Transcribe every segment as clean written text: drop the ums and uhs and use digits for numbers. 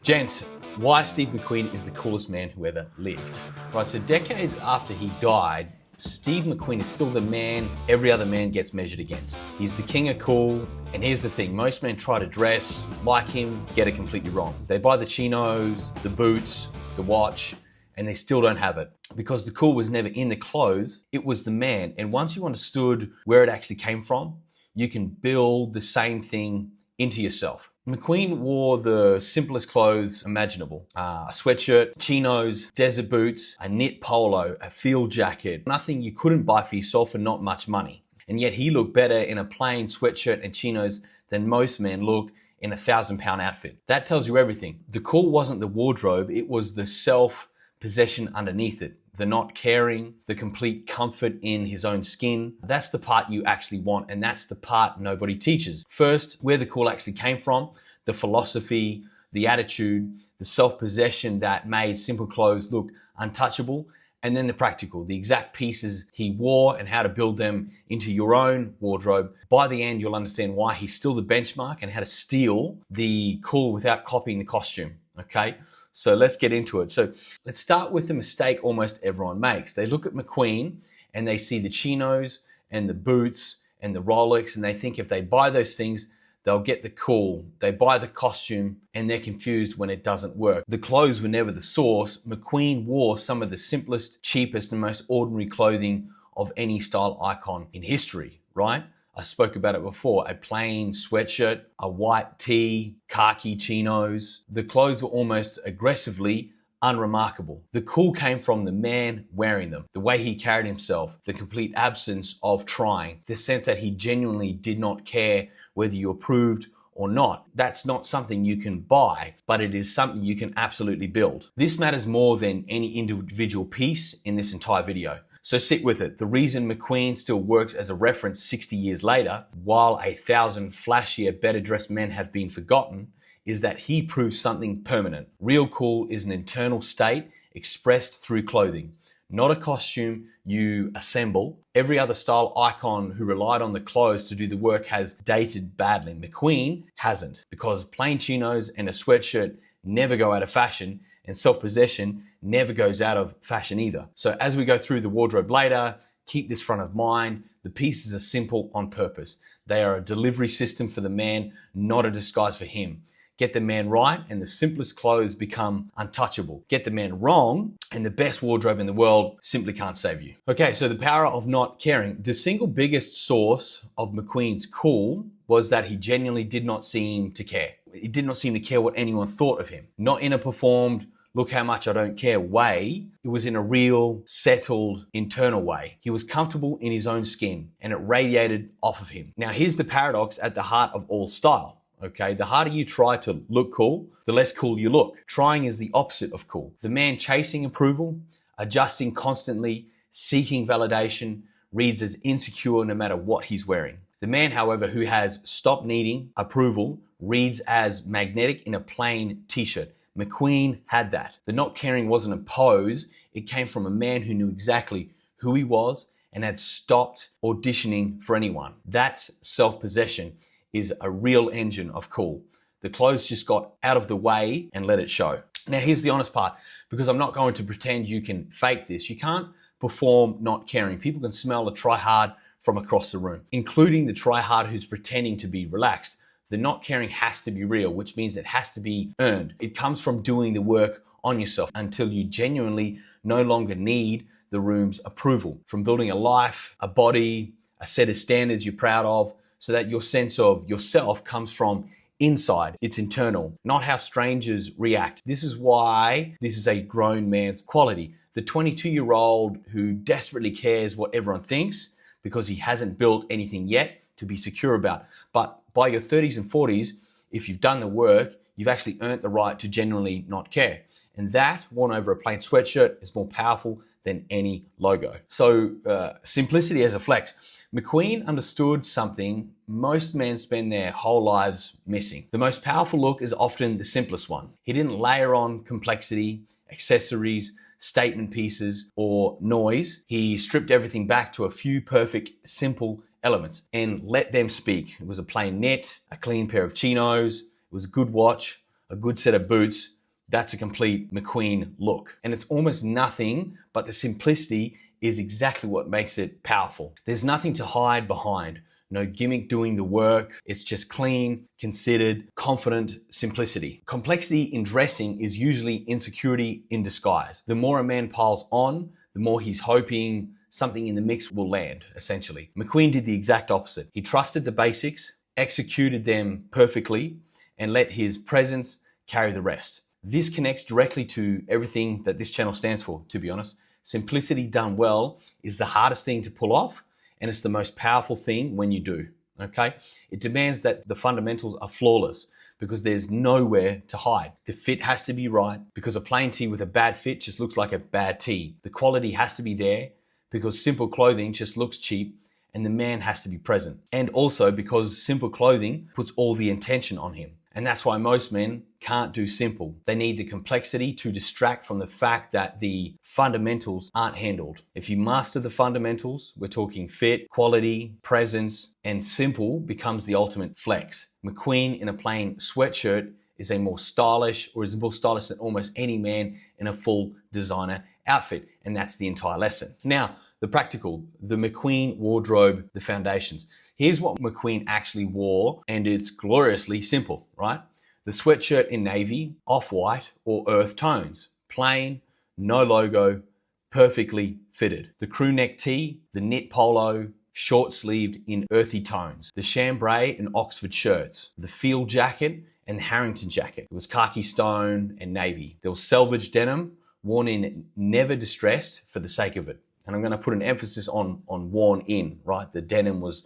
Gents, why Steve McQueen is the coolest man who ever lived. Right, so decades after he died, Steve McQueen is still the man every other man gets measured against. He's the king of cool, and here's the thing, most men try to dress like him, get it completely wrong. They buy the chinos, the boots, the watch, and they still don't have it. Because the cool was never in the clothes, it was the man. And once you understood where it actually came from, you can build the same thing into yourself. McQueen wore the simplest clothes imaginable. A sweatshirt, chinos, desert boots, a knit polo, a field jacket, nothing you couldn't buy for yourself for not much money. And yet he looked better in a plain sweatshirt and chinos than most men look in a £1,000 outfit. That tells you everything. The cool wasn't the wardrobe, it was the self-possession underneath it. The not caring, the complete comfort in his own skin. That's the part you actually want, and that's the part nobody teaches. First, where the cool actually came from, the philosophy, the attitude, the self-possession that made simple clothes look untouchable, and then the practical, the exact pieces he wore and how to build them into your own wardrobe. By the end, you'll understand why he's still the benchmark and how to steal the cool without copying the costume, okay? So let's get into it. So let's start with the mistake almost everyone makes. They look at McQueen and they see the chinos and the boots and the Rolex, and they think if they buy those things, they'll get the cool. They buy the costume and they're confused when it doesn't work. The clothes were never the source. McQueen wore some of the simplest, cheapest, and most ordinary clothing of any style icon in history, right? I spoke about it before, a plain sweatshirt, a white tee, khaki chinos. The clothes were almost aggressively unremarkable. The cool came from the man wearing them, the way he carried himself, the complete absence of trying, the sense that he genuinely did not care whether you approved or not. That's not something you can buy, but it is something you can absolutely build. This matters more than any individual piece in this entire video. So sit with it. The reason McQueen still works as a reference 60 years later, while 1,000 flashier, better dressed men have been forgotten, is that he proves something permanent. Real cool is an internal state expressed through clothing, not a costume you assemble. Every other style icon who relied on the clothes to do the work has dated badly. McQueen hasn't, because plain chinos and a sweatshirt never go out of fashion, and self-possession never goes out of fashion either. So as we go through the wardrobe later, keep this front of mind. The pieces are simple on purpose. They are a delivery system for the man, not a disguise for him. Get the man right and the simplest clothes become untouchable. Get the man wrong and the best wardrobe in the world simply can't save you. Okay, so the power of not caring. The single biggest source of McQueen's cool was that he genuinely did not seem to care. He did not seem to care what anyone thought of him. Not in a performed, look how much I don't care way. It was in a real, settled, internal way. He was comfortable in his own skin and it radiated off of him. Now here's the paradox at the heart of all style, okay? The harder you try to look cool, the less cool you look. Trying is the opposite of cool. The man chasing approval, adjusting constantly, seeking validation, reads as insecure no matter what he's wearing. The man, however, who has stopped needing approval, reads as magnetic in a plain t-shirt. McQueen had that. The not caring wasn't a pose. It came from a man who knew exactly who he was and had stopped auditioning for anyone. That's self-possession, is a real engine of cool. The clothes just got out of the way and let it show. Now here's the honest part, because I'm not going to pretend you can fake this. You can't perform not caring. People can smell the try hard from across the room, including the try hard who's pretending to be relaxed. The not caring has to be real, which means it has to be earned. It comes from doing the work on yourself until you genuinely no longer need the room's approval. From building a life, a body, a set of standards you're proud of, so that your sense of yourself comes from inside. It's internal, not how strangers react. This is why this is a grown man's quality. The 22-year-old who desperately cares what everyone thinks because he hasn't built anything yet to be secure about. But by your 30s and 40s, if you've done the work, you've actually earned the right to genuinely not care. And that, worn over a plain sweatshirt, is more powerful than any logo. So simplicity as a flex. McQueen understood something most men spend their whole lives missing. The most powerful look is often the simplest one. He didn't layer on complexity, accessories, statement pieces, or noise. He stripped everything back to a few perfect, simple elements and let them speak. It was a plain knit, a clean pair of chinos, it was a good watch, a good set of boots, that's a complete McQueen look. And it's almost nothing, but the simplicity is exactly what makes it powerful. There's nothing to hide behind. No gimmick doing the work. It's just clean, considered, confident simplicity. Complexity in dressing is usually insecurity in disguise. The more a man piles on, the more he's hoping something in the mix will land, essentially. McQueen did the exact opposite. He trusted the basics, executed them perfectly, and let his presence carry the rest. This connects directly to everything that this channel stands for, to be honest. Simplicity done well is the hardest thing to pull off, and it's the most powerful thing when you do, okay? It demands that the fundamentals are flawless because there's nowhere to hide. The fit has to be right because a plain tee with a bad fit just looks like a bad tee. The quality has to be there because simple clothing just looks cheap, and the man has to be present. And also because simple clothing puts all the intention on him. And that's why most men can't do simple. They need the complexity to distract from the fact that the fundamentals aren't handled. If you master the fundamentals, we're talking fit, quality, presence, and simple becomes the ultimate flex. McQueen in a plain sweatshirt is more stylish than almost any man in a full designer outfit. And that's the entire lesson. Now, the practical, the McQueen wardrobe, the foundations. Here's what McQueen actually wore, and it's gloriously simple, right? The sweatshirt in navy, off-white, or earth tones. Plain, no logo, perfectly fitted. The crew neck tee, the knit polo, short-sleeved in earthy tones. The chambray and Oxford shirts. The field jacket and the Harrington jacket. It was khaki stone and navy. There was selvage denim, worn in, never distressed for the sake of it. And I'm going to put an emphasis on worn in, right? The denim was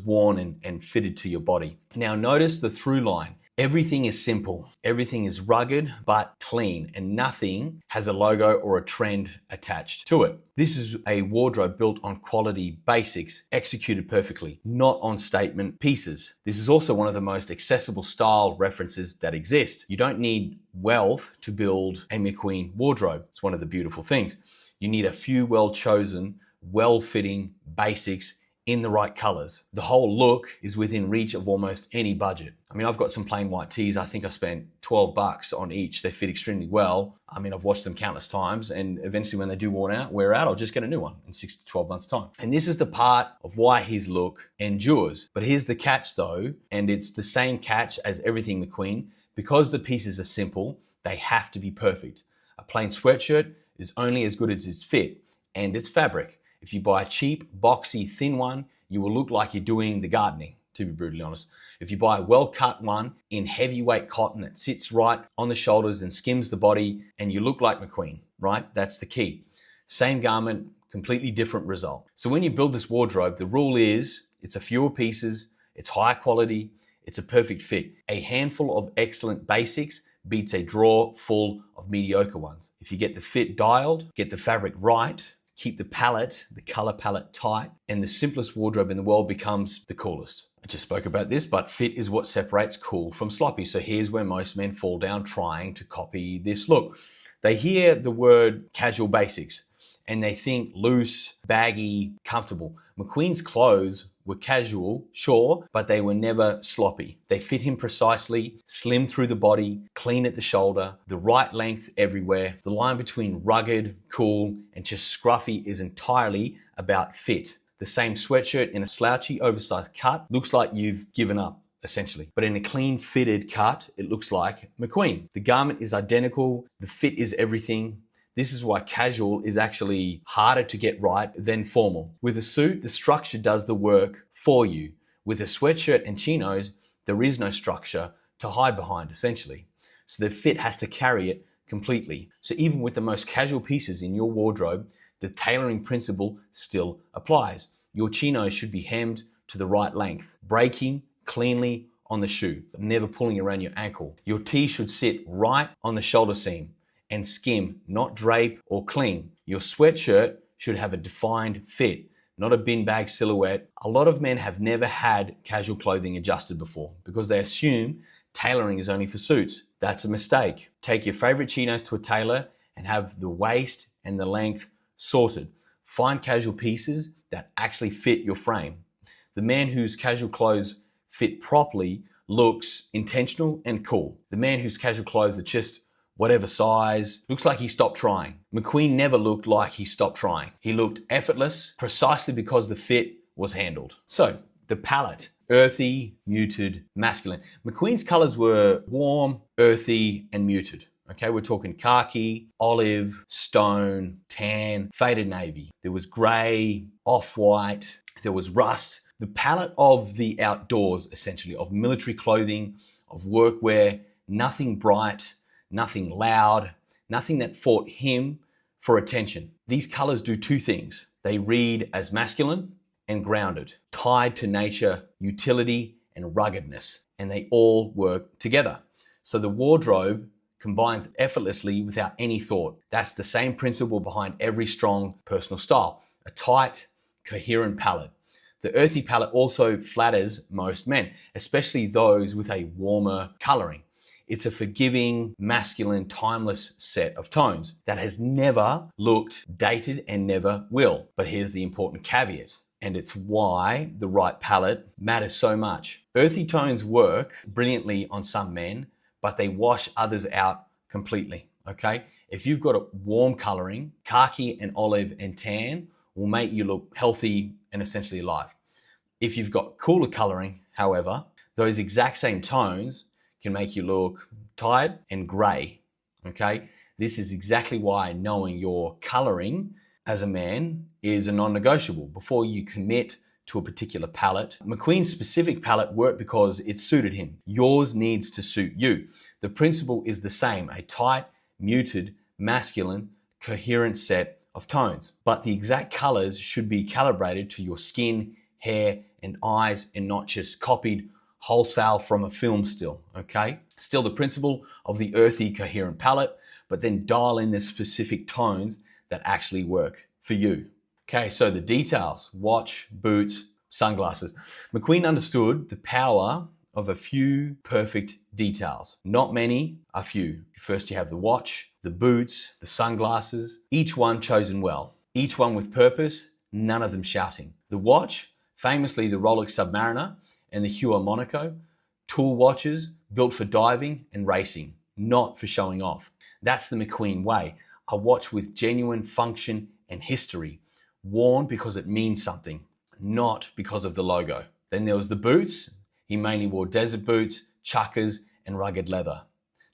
worn and fitted to your body. Now notice the through line. Everything is simple. Everything is rugged but clean, and nothing has a logo or a trend attached to it. This is a wardrobe built on quality basics, executed perfectly, not on statement pieces. This is also one of the most accessible style references that exist. You don't need wealth to build a McQueen wardrobe. It's one of the beautiful things. You need a few well-chosen, well-fitting basics in the right colors. The whole look is within reach of almost any budget. I mean, I've got some plain white tees. I think I spent $12 on each. They fit extremely well. I mean, I've washed them countless times, and eventually when they do wear out, I'll just get a new one in 6 to 12 months time. And this is the part of why his look endures. But here's the catch though, and it's the same catch as everything McQueen. Because the pieces are simple, they have to be perfect. A plain sweatshirt is only as good as its fit and its fabric. If you buy a cheap, boxy, thin one, you will look like you're doing the gardening, to be brutally honest. If you buy a well-cut one in heavyweight cotton that sits right on the shoulders and skims the body, and you look like McQueen, right? That's the key. Same garment, completely different result. So when you build this wardrobe, the rule is it's a fewer pieces, it's high quality, it's a perfect fit. A handful of excellent basics beats a drawer full of mediocre ones. If you get the fit dialed, get the fabric right, keep the palette, the color palette tight, and the simplest wardrobe in the world becomes the coolest. I just spoke about this, but fit is what separates cool from sloppy. So here's where most men fall down trying to copy this look. They hear the word casual basics and they think loose, baggy, comfortable. McQueen's clothes were casual, sure, but they were never sloppy. They fit him precisely, slim through the body, clean at the shoulder, the right length everywhere. The line between rugged, cool, and just scruffy is entirely about fit. The same sweatshirt in a slouchy, oversized cut looks like you've given up, essentially. But in a clean fitted cut, it looks like McQueen. The garment is identical, the fit is everything. This is why casual is actually harder to get right than formal. With a suit, the structure does the work for you. With a sweatshirt and chinos, there is no structure to hide behind, essentially. So the fit has to carry it completely. So even with the most casual pieces in your wardrobe, the tailoring principle still applies. Your chinos should be hemmed to the right length, breaking cleanly on the shoe, but never pulling around your ankle. Your tee should sit right on the shoulder seam and skim, not drape or cling. Your sweatshirt should have a defined fit, not a bin bag silhouette. A lot of men have never had casual clothing adjusted before because they assume tailoring is only for suits. That's a mistake. Take your favorite chinos to a tailor and have the waist and the length sorted. Find casual pieces that actually fit your frame. The man whose casual clothes fit properly looks intentional and cool. The man whose casual clothes are just whatever size looks like he stopped trying. McQueen never looked like he stopped trying. He looked effortless precisely because the fit was handled. So, the palette. Earthy, muted, masculine. McQueen's colors were warm, earthy, and muted. Okay, we're talking khaki, olive, stone, tan, faded navy. There was gray, off-white, there was rust. The palette of the outdoors, essentially, of military clothing, of workwear, nothing bright, nothing loud, nothing that fought him for attention. These colors do two things. They read as masculine and grounded, tied to nature, utility, and ruggedness, and they all work together. So the wardrobe combines effortlessly without any thought. That's the same principle behind every strong personal style, a tight, coherent palette. The earthy palette also flatters most men, especially those with a warmer coloring. It's a forgiving, masculine, timeless set of tones that has never looked dated and never will. But here's the important caveat, and it's why the right palette matters so much. Earthy tones work brilliantly on some men, but they wash others out completely, okay? If you've got a warm coloring, khaki and olive and tan will make you look healthy and essentially alive. If you've got cooler coloring, however, those exact same tones can make you look tired and gray, okay? This is exactly why knowing your coloring as a man is a non-negotiable before you commit to a particular palette. McQueen's specific palette worked because it suited him. Yours needs to suit you. The principle is the same, a tight, muted, masculine, coherent set of tones. But the exact colors should be calibrated to your skin, hair, and eyes, and not just copied wholesale from a film still, okay? Still the principle of the earthy, coherent palette, but then dial in the specific tones that actually work for you. Okay, so the details, watch, boots, sunglasses. McQueen understood the power of a few perfect details. Not many, a few. First you have the watch, the boots, the sunglasses, each one chosen well. Each one with purpose, none of them shouting. The watch, famously the Rolex Submariner and the Hua Monaco, tool watches built for diving and racing, not for showing off. That's the McQueen way, a watch with genuine function and history, worn because it means something, not because of the logo. Then there was the boots. He mainly wore desert boots, chuckers, and rugged leather.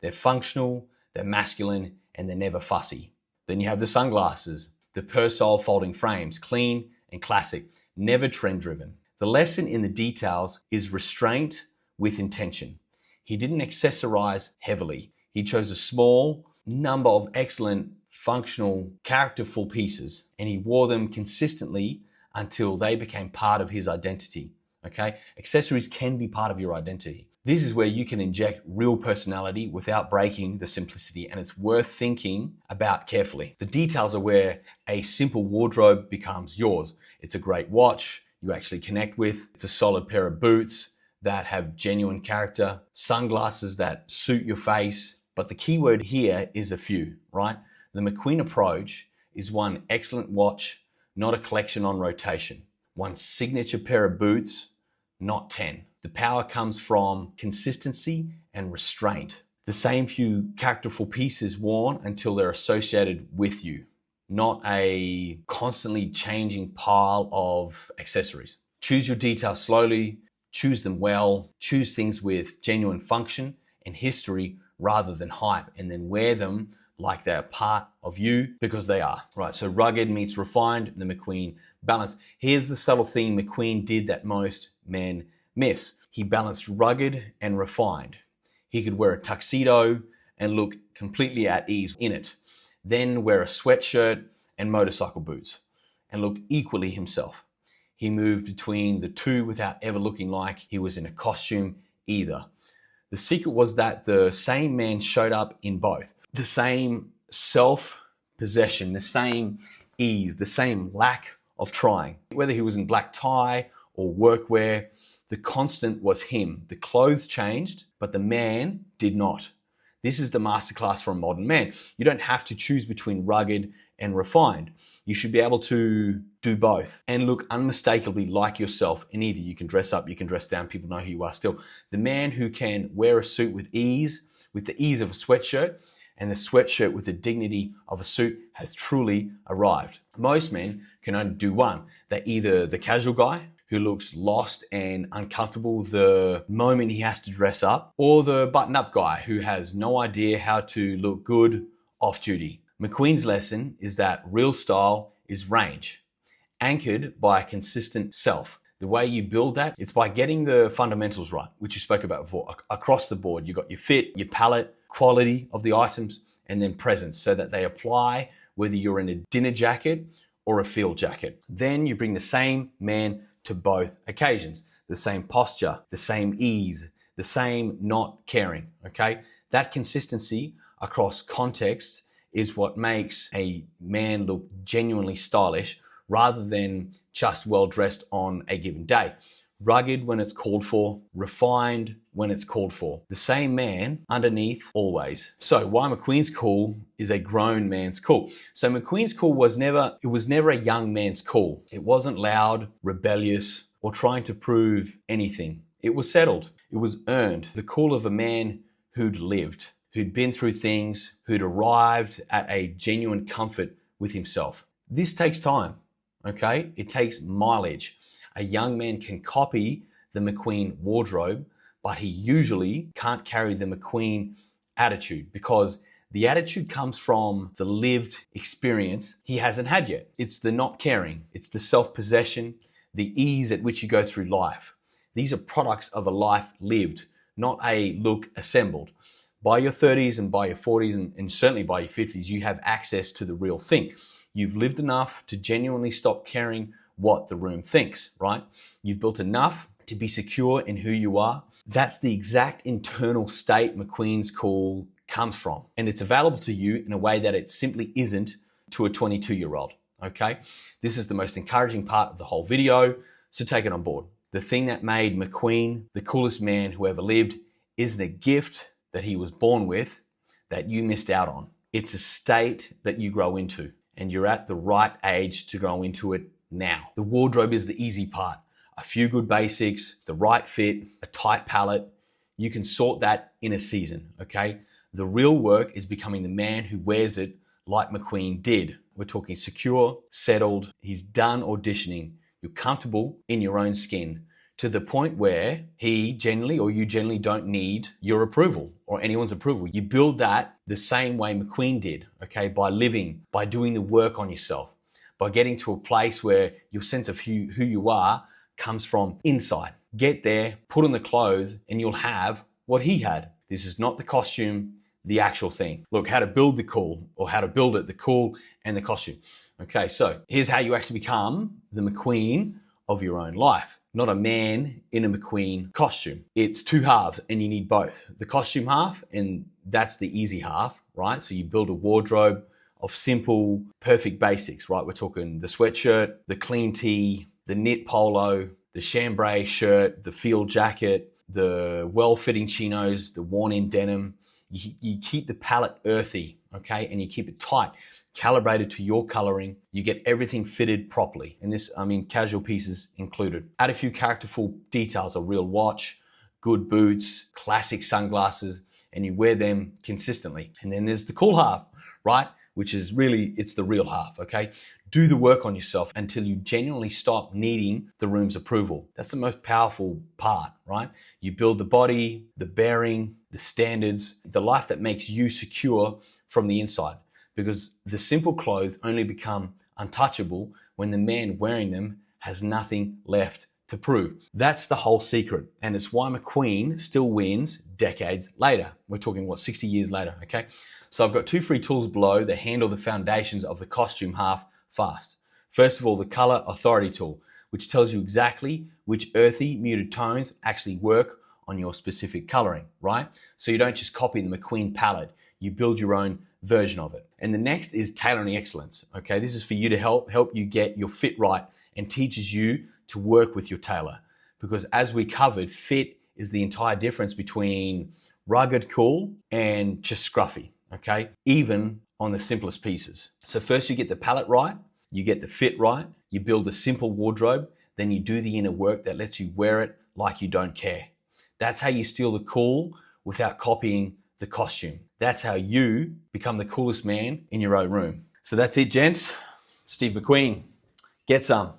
They're functional, they're masculine, and they're never fussy. Then you have the sunglasses, the Persol folding frames, clean and classic, never trend-driven. The lesson in the details is restraint with intention. He didn't accessorize heavily. He chose a small number of excellent, functional, characterful pieces, and he wore them consistently until they became part of his identity. Okay? Accessories can be part of your identity. This is where you can inject real personality without breaking the simplicity, and it's worth thinking about carefully. The details are where a simple wardrobe becomes yours. It's a great watch you actually connect with. It's a solid pair of boots that have genuine character, sunglasses that suit your face. But the key word here is a few, right? The McQueen approach is one excellent watch, not a collection on rotation. One signature pair of boots, not 10. The power comes from consistency and restraint. The same few characterful pieces worn until they're associated with you, not a constantly changing pile of accessories. Choose your details slowly, choose them well, choose things with genuine function and history rather than hype, and then wear them like they're part of you because they are. Right, so rugged meets refined, the McQueen balance. Here's the subtle thing McQueen did that most men miss. He balanced rugged and refined. He could wear a tuxedo and look completely at ease in it, then wear a sweatshirt and motorcycle boots and look equally himself. He moved between the two without ever looking like he was in a costume either. The secret was that the same man showed up in both. The same self-possession, the same ease, the same lack of trying. Whether he was in black tie or workwear, the constant was him. The clothes changed, but the man did not. This is the masterclass for a modern man. You don't have to choose between rugged and refined. You should be able to do both and look unmistakably like yourself in either. You can dress up, you can dress down, people know who you are still. The man who can wear a suit with ease, with the ease of a sweatshirt, and the sweatshirt with the dignity of a suit has truly arrived. Most men can only do one. They're either the casual guy who looks lost and uncomfortable the moment he has to dress up, or the button-up guy who has no idea how to look good off duty. McQueen's lesson is that real style is range, anchored by a consistent self. The way you build that, it's by getting the fundamentals right, which you spoke about before. Across the board, you've got your fit, your palette, quality of the items, and then presence, so that they apply whether you're in a dinner jacket or a field jacket. Then you bring the same man to both occasions. The same posture, the same ease, the same not caring, okay? That consistency across context is what makes a man look genuinely stylish rather than just well-dressed on a given day. Rugged when it's called for, refined when it's called for. The same man underneath always. So why McQueen's cool is a grown man's cool. So McQueen's cool was never a young man's cool. It wasn't loud, rebellious, or trying to prove anything. It was settled. It was earned. The cool of a man who'd lived, who'd been through things, who'd arrived at a genuine comfort with himself. This takes time, okay? It takes mileage. A young man can copy the McQueen wardrobe, but he usually can't carry the McQueen attitude because the attitude comes from the lived experience he hasn't had yet. It's the not caring, it's the self-possession, the ease at which you go through life. These are products of a life lived, not a look assembled. By your 30s and by your 40s and certainly by your 50s, you have access to the real thing. You've lived enough to genuinely stop caring what the room thinks, right? You've built enough to be secure in who you are. That's the exact internal state McQueen's cool comes from. And it's available to you in a way that it simply isn't to a 22-year-old, okay? This is the most encouraging part of the whole video, so take it on board. The thing that made McQueen the coolest man who ever lived isn't a gift that he was born with that you missed out on. It's a state that you grow into, and you're at the right age to grow into it now. The wardrobe is the easy part. A few good basics, the right fit, a tight palette. You can sort that in a season, okay? The real work is becoming the man who wears it like McQueen did. We're talking secure, settled. He's done auditioning. You're comfortable in your own skin to the point where you generally don't need your approval or anyone's approval. You build that the same way McQueen did, okay? By living, by doing the work on yourself, by getting to a place where your sense of who you are comes from inside. Get there, put on the clothes, and you'll have what he had. This is not the costume, the actual thing. Look, how to build the cool, or how to build it, the cool and the costume. Okay, so here's how you actually become the McQueen of your own life. Not a man in a McQueen costume. It's two halves and you need both. The costume half, and that's the easy half, right? So you build a wardrobe of simple, perfect basics, right? We're talking the sweatshirt, the clean tee, the knit polo, the chambray shirt, the field jacket, the well-fitting chinos, the worn-in denim. You keep the palette earthy, okay? And you keep it tight, calibrated to your coloring. You get everything fitted properly. And this, casual pieces included. Add a few characterful details, a real watch, good boots, classic sunglasses, and you wear them consistently. And then there's the cool half, right? Which is really, it's the real half, okay? Do the work on yourself until you genuinely stop needing the room's approval. That's the most powerful part, right? You build the body, the bearing, the standards, the life that makes you secure from the inside. Because the simple clothes only become untouchable when the man wearing them has nothing left to prove. That's the whole secret. And it's why McQueen still wins decades later. We're talking, 60 years later, okay? So I've got 2 free tools below that handle the foundations of the costume half fast. First of all, the color authority tool, which tells you exactly which earthy, muted tones actually work on your specific coloring, right? So you don't just copy the McQueen palette, you build your own version of it. And the next is tailoring excellence, okay? This is for you to help you get your fit right and teaches you to work with your tailor. Because as we covered, fit is the entire difference between rugged cool and just scruffy. okay? Even on the simplest pieces. So first you get the palette right, you get the fit right, you build a simple wardrobe, then you do the inner work that lets you wear it like you don't care. That's how you steal the cool without copying the costume. That's how you become the coolest man in your own room. So that's it, gents. Steve McQueen, get some.